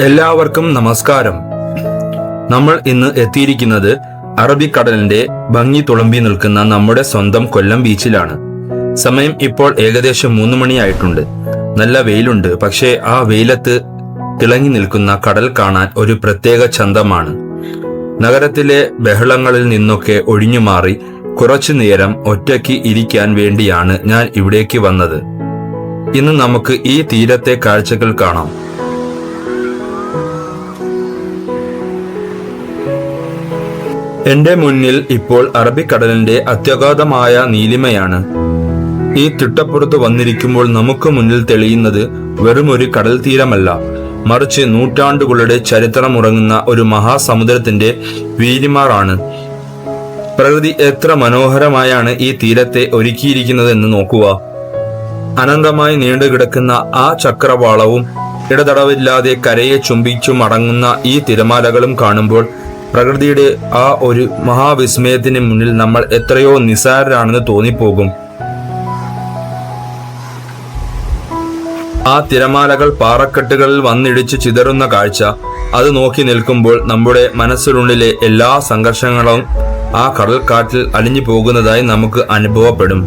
എല്ലാവർക്കും നമസ്കാരം. നമ്മൾ ഇന്ന് എത്തിയിരിക്കുന്നത് അറബിക്കടലിന്റെ ഭംഗി തുളുമ്പി നിൽക്കുന്ന നമ്മുടെ സ്വന്തം കൊല്ലം ബീച്ചിലാണ്. സമയം ഇപ്പോൾ ഏകദേശം 3 മണിയായിട്ടുണ്ട്. നല്ല വെയിലുണ്ട്. പക്ഷേ ആ വെയിലത്ത് തിളങ്ങി നിൽക്കുന്ന കടൽ കാണാൻ ഒരു പ്രത്യേക ചന്തമാണ്. നഗരത്തിലെ ബഹളങ്ങളിൽ നിന്നൊക്കെ ഒഴിഞ്ഞുമാറി കുറച്ചു നേരം ഒറ്റയ്ക്ക് ഇരിക്കാൻ വേണ്ടിയാണ് ഞാൻ ഇവിടേക്ക് വന്നത്. ഇന്ന് നമുക്ക് ഈ തീരത്തെ കാഴ്ചകൾ കാണാം. എന്റെ മുന്നിൽ ഇപ്പോൾ അറബിക്കടലിന്റെ അത്യഗാധമായ നീലിമയാണ്. ഈ തിട്ടപ്പുറത്ത് വന്നിരിക്കുമ്പോൾ നമുക്ക് മുന്നിൽ തെളിയുന്നത് വെറുമൊരു കടൽ തീരമല്ല, മറിച്ച് നൂറ്റാണ്ടുകളുടെ ചരിത്രമുറങ്ങുന്ന ഒരു മഹാസമുദ്രത്തിന്റെ വീരിമാറാണ്. പ്രകൃതി എത്ര മനോഹരമായാണ് ഈ തീരത്തെ ഒരുക്കിയിരിക്കുന്നതെന്ന് നോക്കുക. അനന്തമായി നീണ്ടുകിടക്കുന്ന ആ ചക്രവാളവും ഇടതടവില്ലാതെ കരയെ ചുംബിച്ചു മടങ്ങുന്ന ഈ തിരമാലകളും കാണുമ്പോൾ പ്രകൃതിയുടെ ആ ഒരു മഹാവിസ്മയത്തിന് മുന്നിൽ നമ്മൾ എത്രയോ നിസ്സാരരാണെന്ന് തോന്നിപ്പോകും. ആ തിരമാലകൾ പാറക്കെട്ടുകളിൽ വന്നിടിച്ച് ചിതറുന്ന കാഴ്ച, അത് നോക്കി നിൽക്കുമ്പോൾ നമ്മുടെ മനസ്സിനുള്ളിലെ എല്ലാ സംഘർഷങ്ങളും ആ കടൽക്കാറ്റിൽ അലിഞ്ഞു പോകുന്നതായി നമുക്ക് അനുഭവപ്പെടും.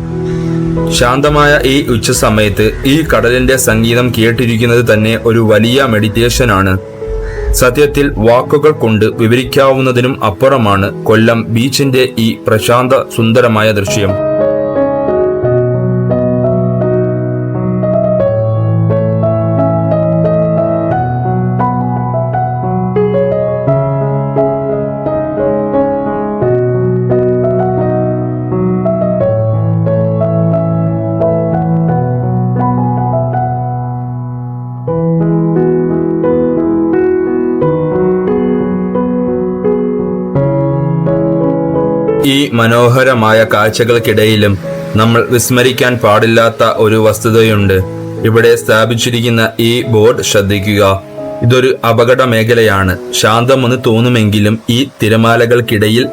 ശാന്തമായ ഈ ഉച്ച സമയത്ത് ഈ കടലിന്റെ സംഗീതം കേട്ടിരിക്കുന്നത് തന്നെ ഒരു വലിയ മെഡിറ്റേഷനാണ്. സത്യത്തിൽ വാക്കുകൾ കൊണ്ട് വിവരിക്കാവുന്നതിനും അപ്പുറമാണ് കൊല്ലം ബീച്ചിന്റെ ഈ പ്രശാന്ത സുന്ദരമായ ദൃശ്യം. ഈ മനോഹരമായ കാഴ്ചകൾക്കിടയിലും നമ്മൾ വിസ്മരിക്കാൻ പാടില്ലാത്ത ഒരു വസ്തുതയുണ്ട്. ഇവിടെ സ്ഥാപിച്ചിരിക്കുന്ന ഈ ബോർഡ് ശ്രദ്ധിക്കുക. ഇതൊരു അപകട മേഖലയാണ്. ശാന്തമെന്ന് തോന്നുമെങ്കിലും ഈ തിരമാലകൾക്കിടയിൽ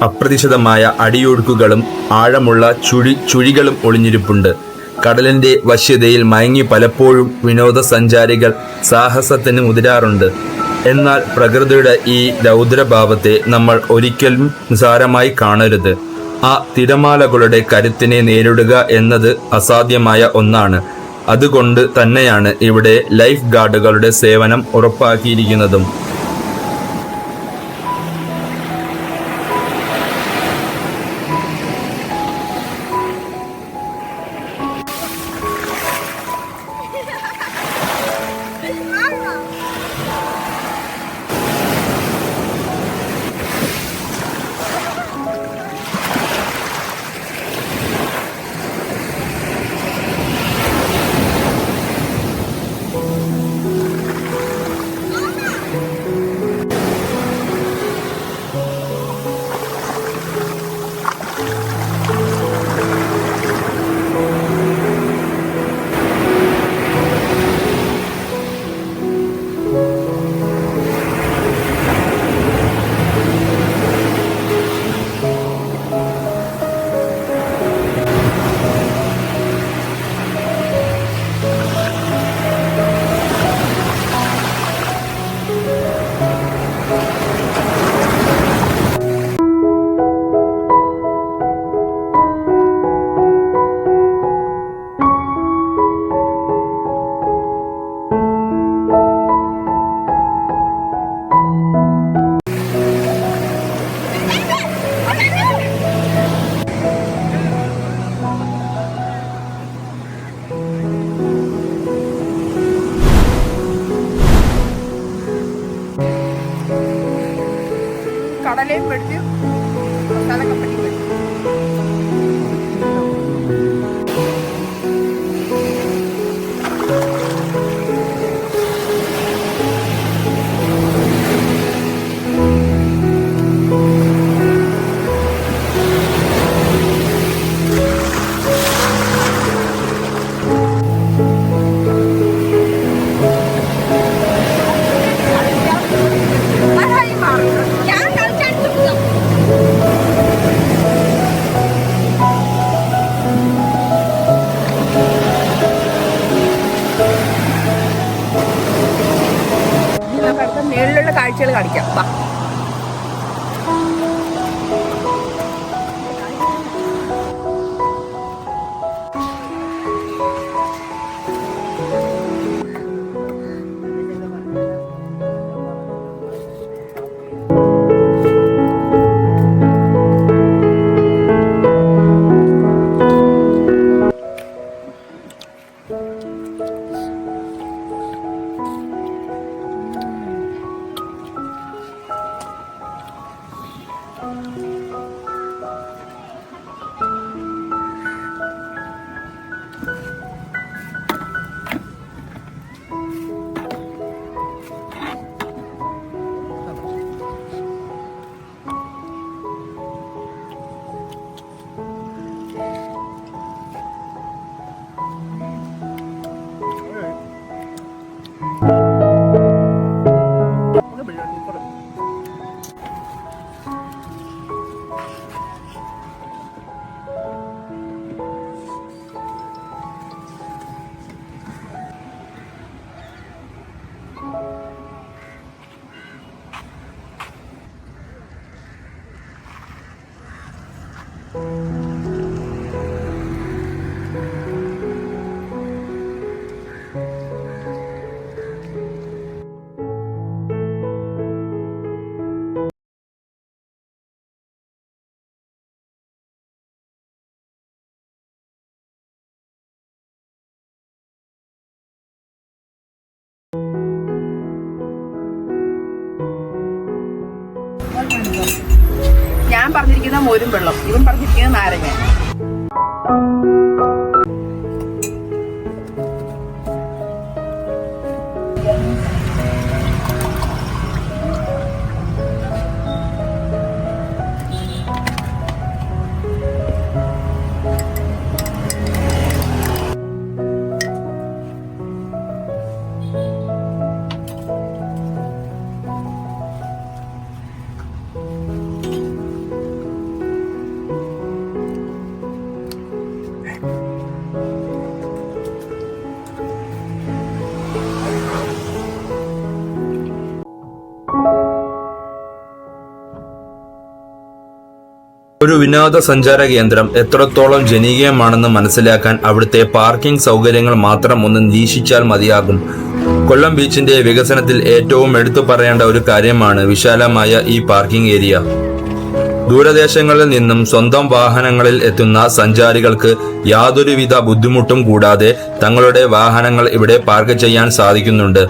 അപ്രതീക്ഷിതമായ അടിയൊഴുക്കുകളും ആഴമുള്ള ചുഴികളും ഒളിഞ്ഞിരിപ്പുണ്ട്. കടലിന്റെ വശ്യതയിൽ മയങ്ങി പലപ്പോഴും വിനോദസഞ്ചാരികൾ സാഹസത്തിന് മുതിരാറുണ്ട്. എന്നാൽ പ്രകൃതിയുടെ ഈ രൗദ്രഭാവത്തെ നമ്മൾ ഒരിക്കലും നിസ്സാരമായി കാണരുത്. ആ തിരമാലകളുടെ കരുത്തിനെ നേരിടുക എന്നത് അസാധ്യമായ ഒന്നാണ്. അതുകൊണ്ട് തന്നെയാണ് ഇവിടെ ലൈഫ് ഗാർഡുകളുടെ സേവനം ഉറപ്പാക്കിയിരിക്കുന്നതും. കാണിക്കാം. വാ. ഞാൻ പറഞ്ഞിരിക്കുന്ന മോരും വെള്ളം, ഇവൻ പറഞ്ഞിരിക്കുന്നത് നാരങ്ങ. ഒരു വിനോദസഞ്ചാര കേന്ദ്രം എത്രത്തോളം ജനകീയമാണെന്ന് മനസ്സിലാക്കാൻ അവിടുത്തെ പാർക്കിംഗ് സൗകര്യങ്ങൾ മാത്രം ഒന്ന് നിരീക്ഷിച്ചാൽ മതിയാകും. കൊല്ലം ബീച്ചിന്റെ വികസനത്തിൽ ഏറ്റവും എടുത്തു പറയേണ്ട ഒരു കാര്യമാണ് വിശാലമായ ഈ പാർക്കിംഗ് ഏരിയ. ദൂരദേശങ്ങളിൽ നിന്നും സ്വന്തം വാഹനങ്ങളിൽ എത്തുന്ന സഞ്ചാരികൾക്ക് യാതൊരുവിധ ബുദ്ധിമുട്ടും കൂടാതെ തങ്ങളുടെ വാഹനങ്ങൾ ഇവിടെ പാർക്ക് ചെയ്യാൻ സാധിക്കുന്നുണ്ട്.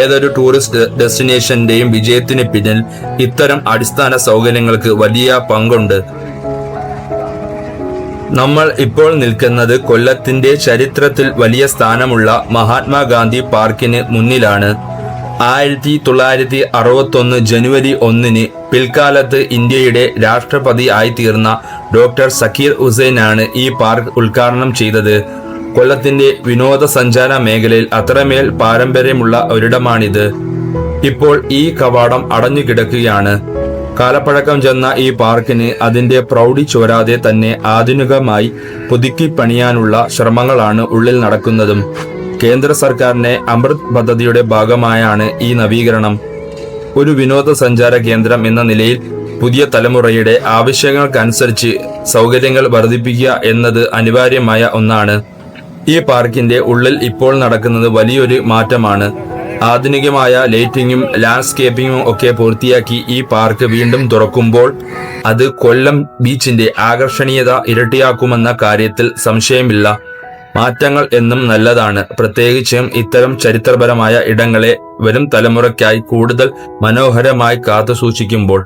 ഏതൊരു ടൂറിസ്റ്റ് ഡെസ്റ്റിനേഷന്റെയും വിജയത്തിന് പിന്നിൽ ഇത്തരം അടിസ്ഥാന സൗകര്യങ്ങൾക്ക് വലിയ പങ്കുണ്ട്. നമ്മൾ ഇപ്പോൾ നിൽക്കുന്നത് കൊല്ലത്തിന്റെ ചരിത്രത്തിൽ വലിയ സ്ഥാനമുള്ള മഹാത്മാഗാന്ധി പാർക്കിന് മുന്നിലാണ്. 1961 ജനുവരി 1 പിൽക്കാലത്ത് ഇന്ത്യയുടെ രാഷ്ട്രപതി ആയിത്തീർന്ന ഡോക്ടർ സക്കീർ ഹുസൈനാണ് ഈ പാർക്ക് ഉദ്ഘാടനം ചെയ്തത്. കൊല്ലത്തിന്റെ വിനോദസഞ്ചാര മേഖലയിൽ അത്രമേൽ പാരമ്പര്യമുള്ള ഒരിടമാണിത്. ഇപ്പോൾ ഈ കവാടം അടഞ്ഞുകിടക്കുകയാണ്. കാലപ്പഴക്കം ചെന്ന ഈ പാർക്കിന് അതിന്റെ പ്രൗഢി ചോരാതെ തന്നെ ആധുനികമായി പുതുക്കി പണിയാനുള്ള ശ്രമങ്ങളാണ് ഉള്ളിൽ നടക്കുന്നതും. കേന്ദ്ര സർക്കാരിന്റെ അമൃത് പദ്ധതിയുടെ ഭാഗമായാണ് ഈ നവീകരണം. ഒരു വിനോദസഞ്ചാര കേന്ദ്രം എന്ന നിലയിൽ പുതിയ തലമുറയുടെ ആവശ്യങ്ങൾക്കനുസരിച്ച് സൗകര്യങ്ങൾ വർദ്ധിപ്പിക്കുക എന്നത് അനിവാര്യമായ ഒന്നാണ്. ഈ പാർക്കിന്റെ ഉള്ളിൽ ഇപ്പോൾ നടക്കുന്നത് വലിയൊരു മാറ്റമാണ്. ആധുനികമായ ലൈറ്റിങ്ങും ലാൻഡ്സ്കേപ്പിങ്ങും ഒക്കെ പൂർത്തിയാക്കി ഈ പാർക്ക് വീണ്ടും തുറക്കുമ്പോൾ അത് കൊല്ലം ബീച്ചിന്റെ ആകർഷണീയത ഇരട്ടിയാക്കുമെന്ന കാര്യത്തിൽ സംശയമില്ല. മാറ്റങ്ങൾ എന്നും നല്ലതാണ്, പ്രത്യേകിച്ചും ഇത്തരം ചരിത്രപരമായ ഇടങ്ങളെ വരും തലമുറയ്ക്കായി കൂടുതൽ മനോഹരമായി കാത്തുസൂക്ഷിക്കുമ്പോൾ.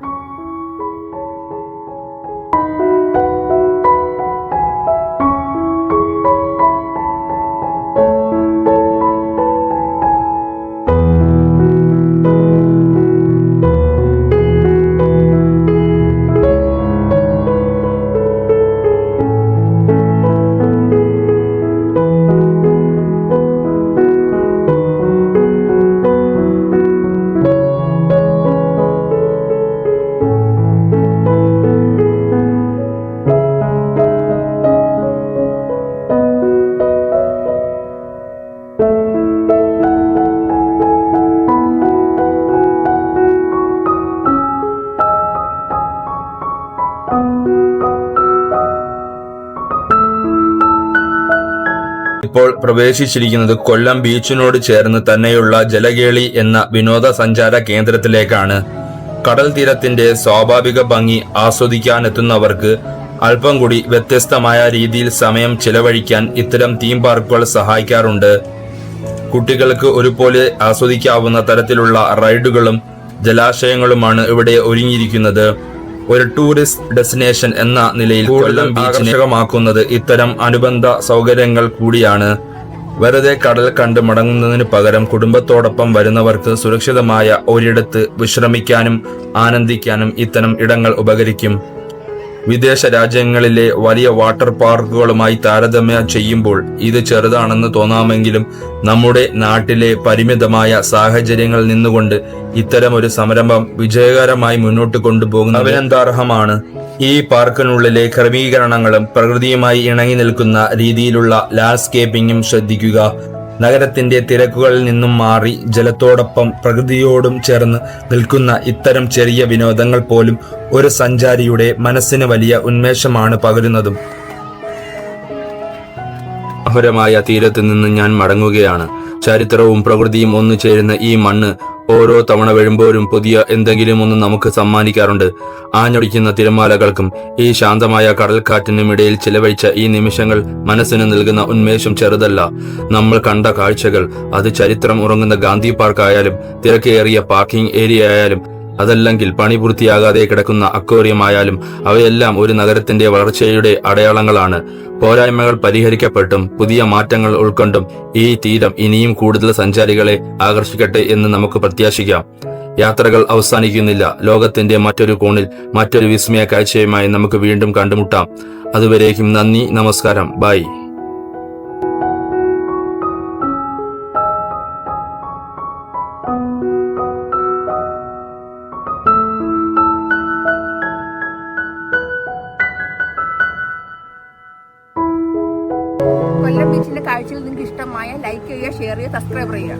ഇപ്പോൾ പ്രവേശിച്ചിരിക്കുന്നത് കൊല്ലം ബീച്ചിനോട് ചേർന്ന് തന്നെയുള്ള ജലകേളി എന്ന വിനോദസഞ്ചാര കേന്ദ്രത്തിലേക്കാണ്. കടൽ തീരത്തിന്റെ സ്വാഭാവിക ഭംഗി ആസ്വദിക്കാനെത്തുന്നവർക്ക് അല്പം കൂടി വ്യത്യസ്തമായ രീതിയിൽ സമയം ചിലവഴിക്കാൻ ഇത്തരം തീം പാർക്കുകൾ സഹായിക്കാറുണ്ട്. കുട്ടികൾക്ക് ഒരുപോലെ ആസ്വദിക്കാവുന്ന തരത്തിലുള്ള റൈഡുകളും ജലാശയങ്ങളുമാണ് ഇവിടെ ഒരുങ്ങിയിരിക്കുന്നത്. ഒരു ടൂറിസ്റ്റ് ഡെസ്റ്റിനേഷൻ എന്ന നിലയിൽ കൊല്ലം ബീച്ചിനെ ആകർഷകമാക്കുന്നത് ഇത്തരം അനുബന്ധ സൗകര്യങ്ങൾ കൂടിയാണ്. വെറുതെ കടൽ കണ്ട് മടങ്ങുന്നതിന് പകരം കുടുംബത്തോടൊപ്പം വരുന്നവർക്ക് സുരക്ഷിതമായ ഒരിടത്ത് വിശ്രമിക്കാനും ആനന്ദിക്കാനും ഇത്തരം ഇടങ്ങൾ ഉപകരിക്കും. വിദേശ രാജ്യങ്ങളിലെ വലിയ വാട്ടർ പാർക്കുകളുമായി താരതമ്യം ചെയ്യുമ്പോൾ ഇത് ചെറുതാണെന്ന് തോന്നാമെങ്കിലും നമ്മുടെ നാട്ടിലെ പരിമിതമായ സാഹചര്യങ്ങളിൽ നിന്നുകൊണ്ട് ഇത്തരമൊരു സംരംഭം വിജയകരമായി മുന്നോട്ട് കൊണ്ടുപോകുന്നത് അഭിനന്ദനാർഹമാണ്. ഈ പാർക്കിനുള്ളിലെ ക്രമീകരണങ്ങളും പ്രകൃതിയുമായി ഇണങ്ങി നിൽക്കുന്ന രീതിയിലുള്ള ലാൻഡ്സ്കേപ്പിംഗും ശ്രദ്ധിക്കുക. നഗരത്തിന്റെ തിരക്കുകളിൽ നിന്നും മാറി ജലത്തോടൊപ്പം പ്രകൃതിയോടും ചേർന്ന് നിൽക്കുന്ന ഇത്തരം ചെറിയ വിനോദങ്ങൾ പോലും ഒരു സഞ്ചാരിയുടെ മനസ്സിന് വലിയ ഉന്മേഷമാണ് പകരുന്നതും. മനോഹരമായ തീരത്ത് നിന്ന് ഞാൻ മടങ്ങുകയാണ്. ചരിത്രവും പ്രകൃതിയും ഒന്നു ചേരുന്ന ഈ മണ്ണ് ഓരോ തവണ വരുമ്പോഴും പുതിയ എന്തെങ്കിലും ഒന്ന് നമുക്ക് സമ്മാനിക്കാറുണ്ട്. ആഞ്ഞൊടിക്കുന്ന തിരമാലകൾക്കും ഈ ശാന്തമായ കടൽക്കാറ്റിനും ഇടയിൽ ചിലവഴിച്ച ഈ നിമിഷങ്ങൾ മനസ്സിന് നൽകുന്ന ഉന്മേഷം ചെറുതല്ല. നമ്മൾ കണ്ട കാഴ്ചകൾ, അത് ചരിത്രം ഉറങ്ങുന്ന ഗാന്ധി പാർക്ക് ആയാലും തിരക്കേറിയ പാർക്കിംഗ് ഏരിയ ആയാലും അതല്ലെങ്കിൽ പണി പൂർത്തിയാകാതെ കിടക്കുന്ന അക്വേറിയം ആയാലും അവയെല്ലാം ഒരു നഗരത്തിന്റെ വളർച്ചയുടെ അടയാളങ്ങളാണ്. പോരായ്മകൾ പരിഹരിക്കപ്പെട്ടും പുതിയ മാറ്റങ്ങൾ ഉൾക്കൊണ്ടും ഈ തീരം ഇനിയും കൂടുതൽ സഞ്ചാരികളെ ആകർഷിക്കട്ടെ എന്ന് നമുക്ക് പ്രത്യാശിക്കാം. യാത്രകൾ അവസാനിക്കുന്നില്ല. ലോകത്തിന്റെ മറ്റൊരു കോണിൽ മറ്റൊരു വിസ്മയ കാഴ്ചയുമായി നമുക്ക് വീണ്ടും കണ്ടുമുട്ടാം. അതുവരേക്കും നന്ദി, നമസ്കാരം, ബൈ. കൊല്ലം ബീച്ചിന്റെ കാഴ്ചകൾ നിങ്ങൾക്ക് ഇഷ്ടമായ ലൈക്ക് ചെയ്യുക, ഷെയർ ചെയ്യുക, സബ്സ്ക്രൈബ് ചെയ്യുക.